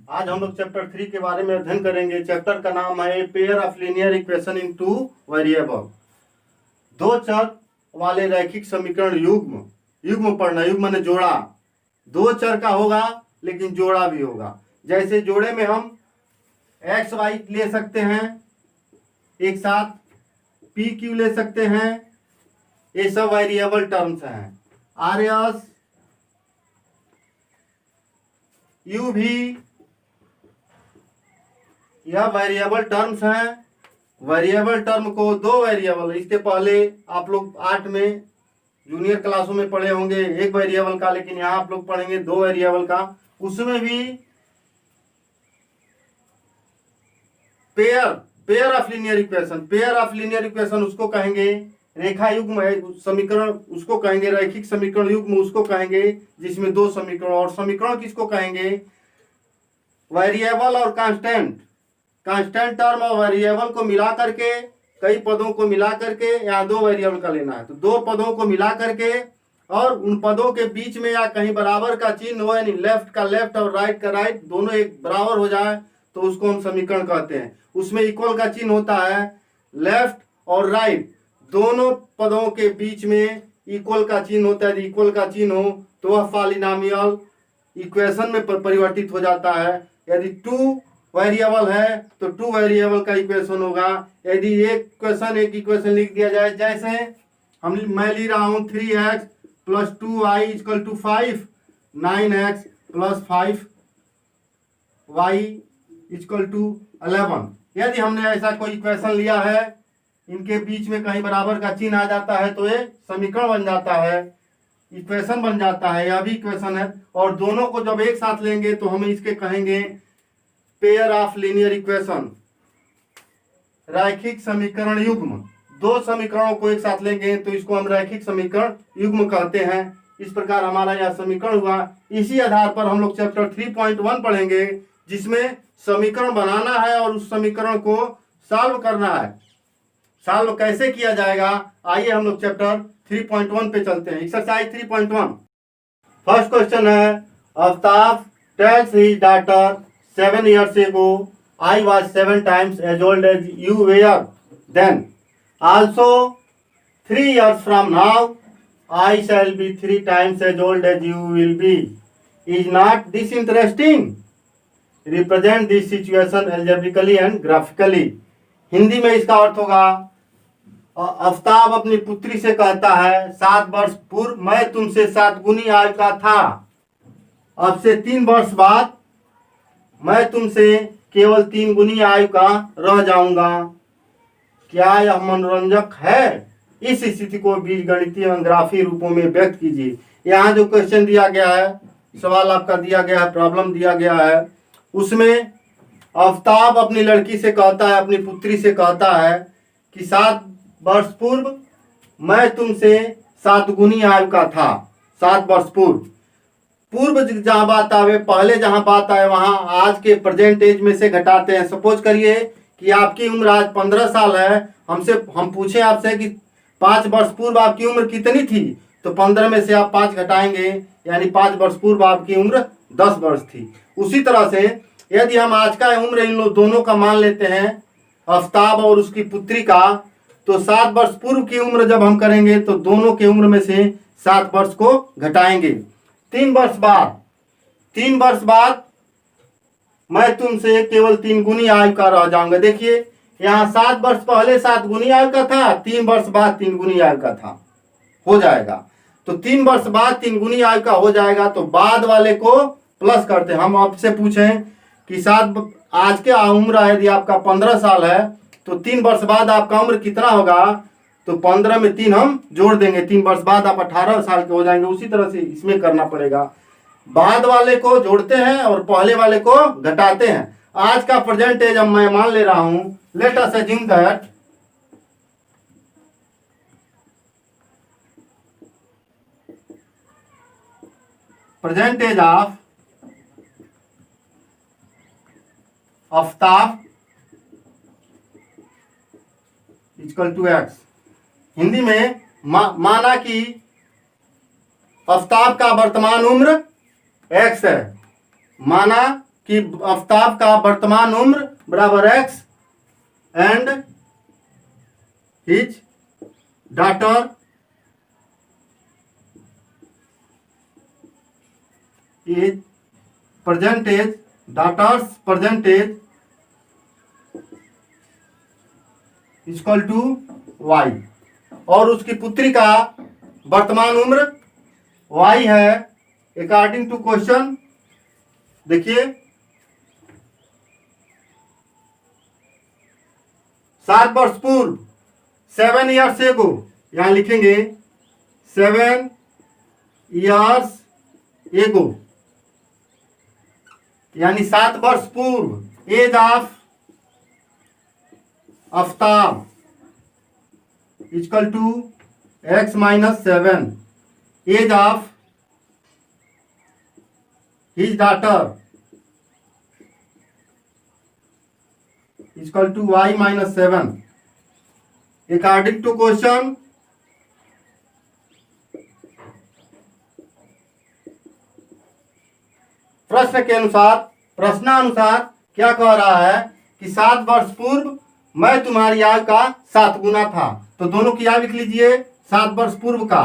आज हम लोग चैप्टर 3 के बारे में अध्ययन करेंगे। चैप्टर का नाम है pair of linear equation in two variable. दो चर वाले रैखिक समीकरण युग्म। युग्म पढ़ना, युग्म माने जोड़ा। दो चर का होगा लेकिन जोड़ा भी होगा। जैसे जोड़े में हम एक्स वाई ले सकते हैं एक साथ, पी क्यू ले सकते हैं, ये सब वेरिएबल टर्म्स हैं। आर एस यू भी यह वेरिएबल टर्म्स हैं। वेरिएबल टर्म को दो वेरिएबल, इसके पहले आप लोग 8 में जूनियर क्लासों में पढ़े होंगे एक वेरिएबल का, लेकिन यहाँ आप लोग पढ़ेंगे दो वेरिएबल का। उसमें भी pair of linear equation, pair of linear equation उसको कहेंगे। रेखा युग्म है समीकरण, उसको कहेंगे रैखिक समीकरण युग्म, उसको कहेंगे जिसमें दो समीकरण। और समीकरण किसको कहेंगे? वेरिएबल और कांस्टेंट, कांस्टेंट टर्म और वेरिएबल को मिला करके, कई पदों को मिला करके, यहाँ दो वेरिएबल का लेना है तो दो पदों को मिला करके, और उन पदों के बीच में या कहीं बराबर का चिन्ह हो, यानी लेफ्ट का लेफ्ट और राइट का राइट दोनों एक बराबर हो जाए तो उसको हम समीकरण कहते हैं। उसमें इक्वल का चिन्ह होता है, लेफ्ट और राइट दोनों पदों के बीच में इक्वल का चिन्ह होता है। यदि इक्वल का चिन्ह हो तो वह पॉलिनोमियल इक्वेशन में परिवर्तित हो जाता है। यदि टू वेरिएबल है तो टू वेरिएबल का इक्वेशन होगा। यदि एक इक्वेशन लिख दिया जाए, जैसे मैं ली रहा हूं 3x + 2y = 5, 9x + 5y = 11। यदि हमने ऐसा कोई इक्वेशन लिया है, इनके बीच में कहीं बराबर का चिन्ह आ जाता है तो ये समीकरण बन जाता है, इक्वेशन बन जाता है। यह भी इक्वेशन है। और दोनों को जब एक साथ लेंगे तो हम इसके कहेंगे पेयर ऑफ लीनियर इक्वेशन, रैखिक समीकरण युग्म। दो समीकरणों को एक साथ लेंगे तो इसको हम रैखिक समीकरण युग्म कहते हैं। इस प्रकार हमारा यह समीकरण हुआ। इसी आधार पर हम लोग चैप्टर 3.1 पढ़ेंगे, जिसमें समीकरण बनाना है और उस समीकरण को सॉल्व करना है। सॉल्व कैसे किया जाएगा, आइए हम लोग चैप्टर 3.1 पे चलते हैं। एक्सरसाइज 3.1 फर्स्ट क्वेश्चन है, Aftab tales his daughter 7 years ago I was 7 times as old as you were then. Also 3 years from now I shall be 3 times as old as you will be. Is not this interesting? Represent this situation algebraically and graphically. Hindi में इसका अर्थ होगा, आफ्ताब अपनी पुत्री से कहता है 7 वर्ष पूर्व मैं तुमसे 7 गुनी आयु का था, अब से 3 वर्ष बाद मैं तुमसे केवल 3 गुनी आयु का रह जाऊंगा। क्या यह मनोरंजक है? इस स्थिति को बीजगणितीय एवं ग्राफी रूपों में व्यक्त कीजिए। यहाँ जो क्वेश्चन दिया गया है, सवाल आपका दिया गया है, प्रॉब्लम दिया गया है, उसमें आफ्ताब अपनी लड़की से कहता है, अपनी पुत्री से कहता है कि 7 वर्ष पूर्व मैं तुमसे 7 गुनी आयु का था। 7 वर्ष पूर्व जहाँ बात आवे, पहले जहाँ बात आए वहां आज के प्रेजेंट एज में से घटाते हैं। सपोज करिए कि आपकी उम्र आज 15 साल है, हम पूछे आपसे कि 5 वर्ष पूर्व आपकी उम्र कितनी थी, तो 15 में से आप 5 घटाएंगे, यानी 5 वर्ष पूर्व आपकी उम्र 10 वर्ष थी। उसी तरह से यदि हम आज का उम्र इन लोग दोनों का मान लेते हैं, आफ्ताब और उसकी पुत्री का, तो 7 वर्ष पूर्व की उम्र जब हम करेंगे तो दोनों की उम्र में से 7 वर्ष को घटाएंगे। 3 वर्ष बाद मैं तुमसे केवल 3 गुनी आयु का रह जाऊंगा। देखिए यहाँ 7 वर्ष पहले 7 गुनी आयु का था, 3 वर्ष बाद 3 गुनी आयु का था, हो जाएगा। तो 3 वर्ष बाद 3 गुनी आयु का हो जाएगा, तो बाद वाले को प्लस करते हैं। हम आपसे पूछें कि आज के उम्र यदि आपका 15 साल है तो 3 वर्ष बाद आपका उम्र कितना होगा, तो 15 में 3 हम जोड़ देंगे, 3 वर्ष बाद आप 18 साल के हो जाएंगे। उसी तरह से इसमें करना पड़ेगा, बाद वाले को जोड़ते हैं और पहले वाले को घटाते हैं। आज का प्रेजेंट एज मैं मान ले रहा हूं, let us assume that present age of Aftab = x। Hindi में माना कि आफ्ताब का वर्तमान उम्र x है, माना कि आफताब का वर्तमान उम्र बराबर x and his daughter is percentage, daughter's percentage equal to y, और उसकी पुत्री का वर्तमान उम्र वाई है अकॉर्डिंग टू क्वेश्चन। देखिए 7 वर्ष पूर्व 7 ईयर्स एगो, यहां लिखेंगे 7 ईयर्स एगो, यानी 7 वर्ष पूर्व age of Aftab equal to x minus 7, age of his daughter equal to y minus 7 according to question. प्रश्न के अनुसार, प्रश्नानुसार क्या कह रहा है कि 7 वर्ष पूर्व मैं तुम्हारी आयु का 7 गुना था, तो दोनों की आयु लिख लीजिए 7 वर्ष पूर्व का।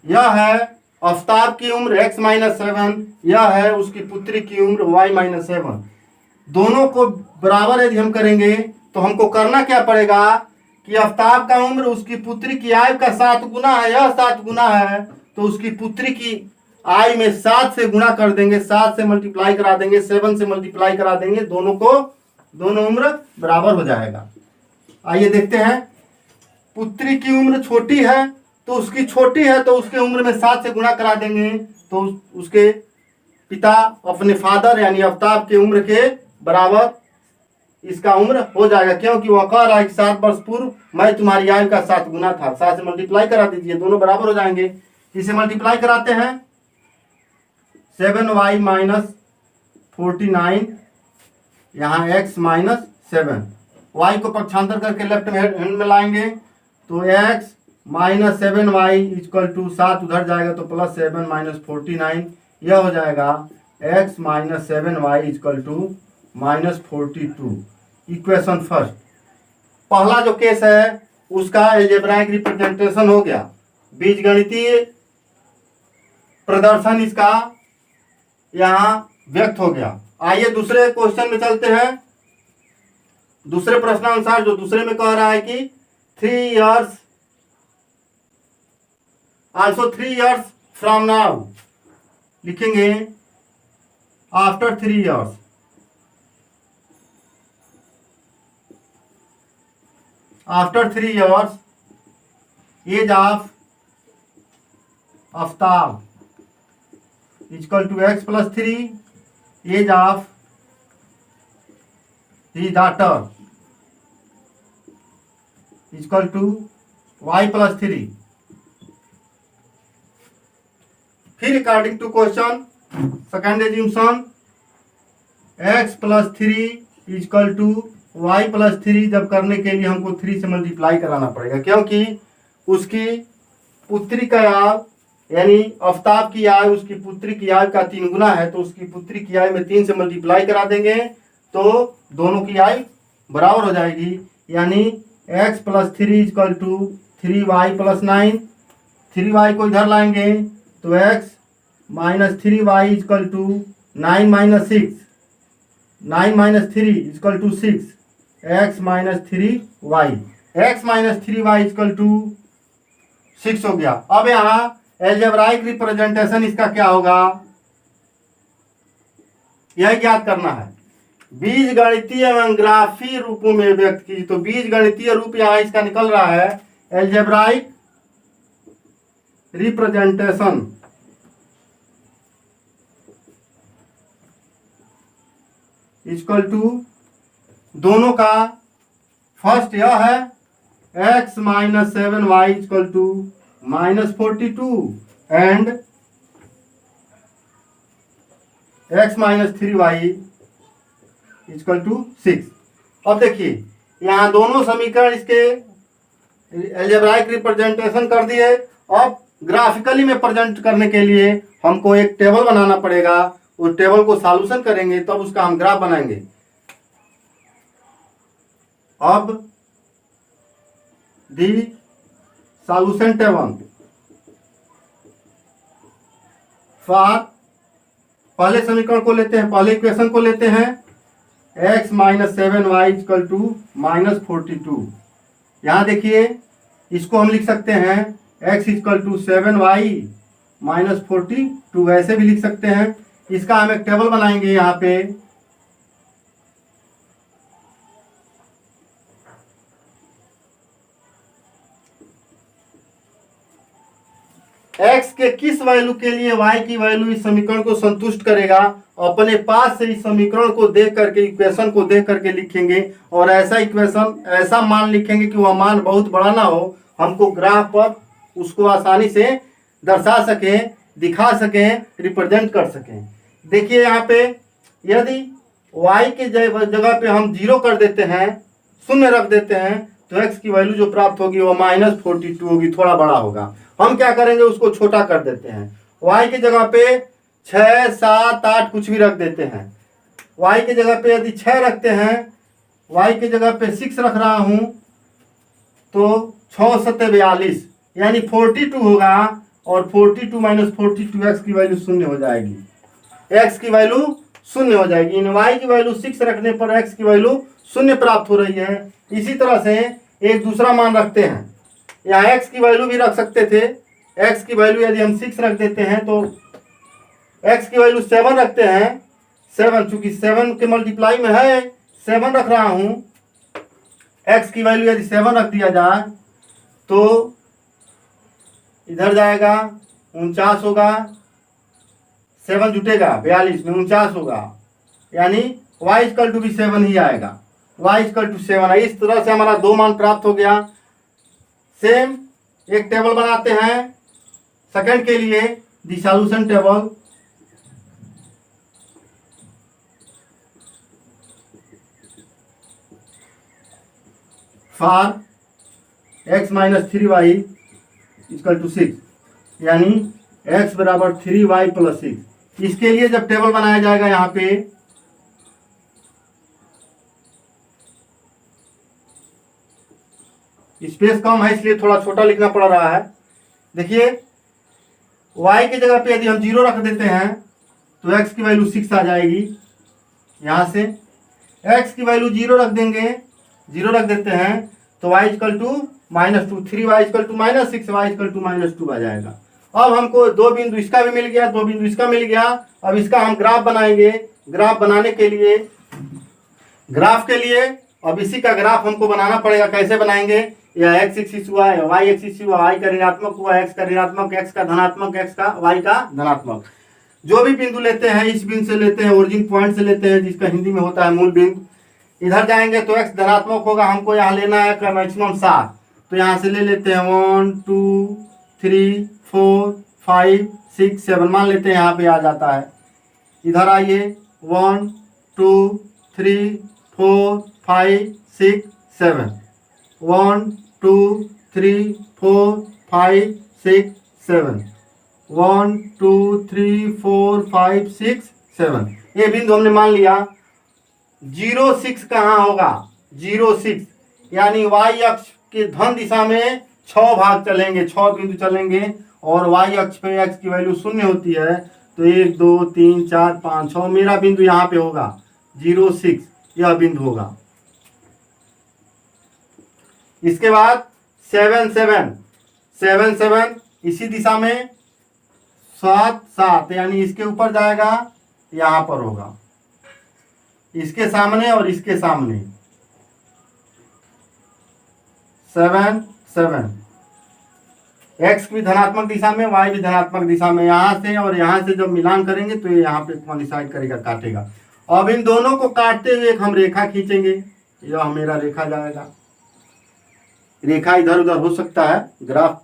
यह है आफताब की उम्र x माइनस 7, यह है उसकी पुत्री की उम्र y माइनस 7। दोनों को बराबर यदि हम करेंगे तो हमको करना क्या पड़ेगा कि आफताब का उम्र उसकी पुत्री की आयु का 7 गुना है, यह 7 गुना है, तो उसकी पुत्री की आयु में 7 से गुणा कर देंगे, 7 से मल्टीप्लाई करा देंगे, 7 से मल्टीप्लाई करा देंगे, दोनों को, दोनों उम्र बराबर हो जाएगा। आइए देखते हैं, पुत्री की उम्र छोटी है तो उसकी छोटी है तो उसके उम्र में 7 से गुणा करा देंगे, तो उसके पिता अपने फादर यानी आफताब के उम्र के बराबर इसका उम्र हो जाएगा, क्योंकि वह कह रहा है कि 7 वर्ष पूर्व मैं तुम्हारी आयु का 7 गुना था। 7 से मल्टीप्लाई करा दीजिए, दोनों बराबर हो जाएंगे। इसे मल्टीप्लाई कराते हैं, 7y माइनस 49, यहाँ x माइनस 7, y को पक्षांतर करके लेफ्ट हैंड में लाएंगे तो x minus 7y equal to 7 उधर जाएगा तो प्लस 7 माइनस 49, यह हो जाएगा x minus 7y equal to minus 42। Equation first, पहला जो केस है उसका एल्जेब्राइक रिप्रेजेंटेशन हो गया, बीजगणितीय प्रदर्शन इसका यहाँ व्यक्त हो गया। आइए दूसरे क्वेश्चन में चलते हैं। दूसरे प्रश्नानुसार जो दूसरे में कह रहा है कि 3 years, also 3 years from now, लिखेंगे after 3 years, after 3 years age of Aftab equal to x plus 3, age of his daughter equal to y plus 3। फिर according to question second assumption, x plus 3 equal to y plus 3, जब करने के लिए हमको 3 से multiply कराना पड़ेगा, क्योंकि उसकी पुत्री का आयु यानी आफताब की आयु उसकी पुत्री की आयु का 3 गुना है, तो उसकी पुत्री की आयु में 3 से मल्टीप्लाई करा देंगे तो दोनों की आयु बराबर हो जाएगी, यानी x plus 3 equal to 3y plus 9, 3y को इधर लाएंगे तो x minus 3y equal to 9 minus 6, 9 minus 3 equal to 6, x minus 3y, x minus 3y equal to 6 हो गया। अब यहाँ एल्जेब्राइक रिप्रेजेंटेशन इसका क्या होगा यह ज्ञात करना है। बीज गणितीय एवं ग्राफी रूपों में व्यक्त की, तो बीज गणितीय रूप यहाँ इसका निकल रहा है एल्जेब्राइक रिप्रेजेंटेशन इक्वल टू, दोनों का फर्स्ट यह है x minus 7y equal to minus 42 and x minus 3y equal to 6। अब देखिए यहाँ दोनों समीकरण इसके एल्जेब्राइक रिप्रेजेंटेशन कर दिए। अब ग्राफिकली में प्रेजेंट करने के लिए हमको एक टेबल बनाना पड़ेगा। उस टेबल को सॉल्यूशन करेंगे तब उसका हम ग्राफ बनाएंगे। अब दी सॉल्यूशन टेबल फॉर, पहले समीकरण को लेते हैं, पहले इक्वेशन को लेते हैं, x minus 7y equal to minus 42। यहाँ देखिए इसको हम लिख सकते हैं x equal to 7y minus 42, ऐसे भी लिख सकते हैं। इसका हम एक टेबल बनाएंगे यहाँ पे। x के किस वैल्यू के लिए y की वैल्यू इस समीकरण को संतुष्ट करेगा, अपने पास से इस समीकरण को देख करके, इक्वेशन को देख करके लिखेंगे और ऐसा इक्वेशन, ऐसा मान लिखेंगे कि वह मान बहुत बड़ा ना हो, हमको ग्राफ पर उसको आसानी से दर्शा सकें, दिखा सकें, रिप्रेजेंट कर सकें। देखिए यहाँ पे यदि y के जगह पे हम 0 कर देते हैं, शून्य रख देते हैं, तो x की वैल्यू जो प्राप्त होगी वो माइनस 42 होगी, थोड़ा बड़ा होगा। हम क्या करेंगे, उसको छोटा कर देते हैं। y की जगह पे 6, 7, 8 कुछ भी रख देते हैं। y की जगह पे यदि 6 रखते हैं, y की जगह पे 6 रख रहा हूं, तो 6 7 42 यानी 42 होगा। और 42 माइनस 42 x की वैल्यू शून्य हो जाएगी, x की वैल्यू शून्य हो जाएगी। इन y की वैल्यू 6 रखने पर x की वैल्यू शून्य प्राप्त हो रही है। इसी तरह से एक दूसरा मान रखते हैं, यहाँ x की वैल्यू भी रख सकते थे। x की वैल्यू यदि हम 6 रख देते हैं तो x की वैल्यू 7 रखते हैं। 7, चूंकि 7 के मल्टीप्लाई में है 7 रख रहा हूं। x की वैल्यू यदि 7 रख दिया जाए तो इधर जाएगा 49 होगा, 7 जुटेगा 42 में 49 होगा, यानी y इक्वल टू भी 7 ही आएगा। y इक्वल टू 7 है। इस तरह से हमारा 2 मान प्राप्त हो गया। सेम एक टेबल बनाते हैं सेकंड के लिए, the solution table. For x minus 3y equal to 6, यानी x बराबर 3y प्लस 6। इसके लिए जब टेबल बनाया जाएगा, यहाँ पे स्पेस कम है इसलिए थोड़ा छोटा लिखना पड़ रहा है। देखिए y की जगह पे यदि हम 0 रख देते हैं तो x की वैल्यू 6 आ जाएगी। यहाँ से x की वैल्यू 0 रख देंगे, 0 रख देते हैं तो y equal to -2, 3y equal to -6, y equal to -2 आ जाएगा। अब हमको 2 बिंदु इसका भी मिल गया, 2 बिंदु इसका मिल गया। अब इसका हम ग्राफ बनाएंगे। ग्राफ बनाने के लिए, ग्राफ के लिए अब इसी का ग्राफ हमको बनाना पड़ेगा। कैसे बनाएंगे, या x एक्सिस हुआ है, y एक्सिस हुआ, y का ऋणात्मक हुआ, x का ऋणात्मक, x का धनात्मक, x का y का धनात्मक। जो भी बिंदु लेते हैं, इस बिंदु से लेते हैं, ओरिजिन पॉइंट से लेते हैं, जिसका हिंदी में होता है मूल बिंदु। इधर जाएंगे तो x धनात्मक होगा, हमको यहाँ लेना है मैक्सिमम 7, तो यहाँ से ले लेते हैं 1 2 3 4 5 6 7 मान लेते हैं, यहाँ पे आ जाता है। इधर आइए 1 2 3 4 5 6 7, 1 2 3 4 5 6 7, 1 2 3 4 5 6 7। ये बिंदु हमने मान लिया। 0 6 कहाँ होगा, 0 6 यानी y अक्ष के धन दिशा में 6 भाग चलेंगे, 6 बिंदु चलेंगे और y अक्ष पे x की वैल्यू 0 होती है, तो 1 2 3 4 5 6 मेरा बिंदु यहाँ पे होगा 0 6, यह बिंदु होगा। इसके बाद 7 7 7 7 इसी दिशा में 7 7 यानी इसके ऊपर जाएगा, यहाँ पर होगा, इसके सामने और इसके सामने 7 7। x भी धनात्मक दिशा में, y भी धनात्मक दिशा में। यहाँ से और यहाँ से जब मिलान करेंगे तो ये यहाँ पे कोइंसाइड करेगा, काटेगा। अब इन दोनों को काटते हुए एक हम रेखा खींचेंगे, यह मेरा रेखा जाएगा। रेखा इधर उधर हो सकता है, ग्राफ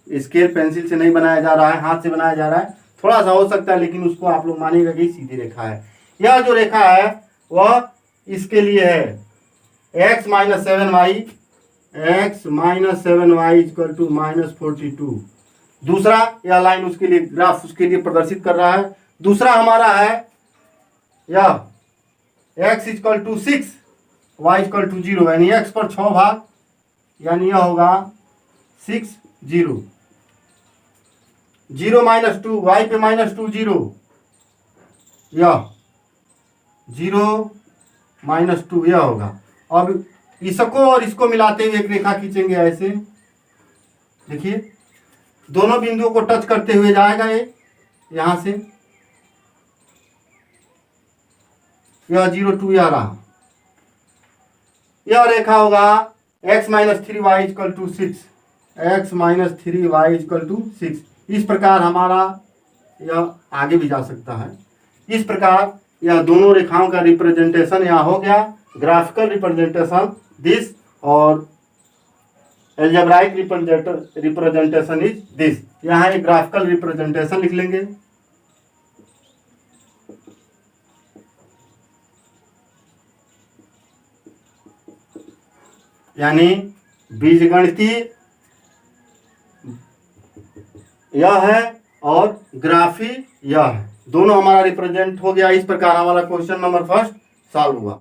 स्केल पेंसिल से नहीं बनाया जा रहा है, हाथ से बनाया जा रहा है, थोड़ा सा हो सकता है, लेकिन उसको आप लोग मानिएगा कि सीधी रेखा है। यह जो रेखा है वह इसके लिए है x minus 7y equal to -42, दूसरा यह लाइन उसके लिए ग्राफ उसके लिए प्रदर्शित कर रहा है। दूसरा हमारा है यह x equal to 6 y equal to 0, यानी x पर 6 भाग, यानी यह होगा 6 0 0 माइनस 2, y पे माइनस 2 0, यह 0 माइनस 2 यह होगा। अब इसको और इसको मिलाते हुए एक रेखा खींचेंगे ऐसे, देखिए दोनों बिंदुओं को टच करते हुए जाएगा ये यहां से, यह 0 2 यह रहा, यह रेखा होगा x minus 3y equal to 6, x minus 3y equal to 6। इस प्रकार हमारा यह आगे भी जा सकता है। इस प्रकार यह दोनों रेखाओं का रिप्रेजेंटेशन यहाँ हो गया, ग्राफिकल रिप्रेजेंटेशन दिस और एल्जेब्राइक रिप्रेजेंटेशन इज दिस। यहाँ एक ग्राफिकल रिप्रेजेंटेशन लिख लेंगे, यानी बीजगणितीय यह है और ग्राफी यह है, दोनों हमारा रिप्रेजेंट हो गया। इस प्रकार हमारा क्वेश्चन नंबर फर्स्ट सॉल्व हुआ।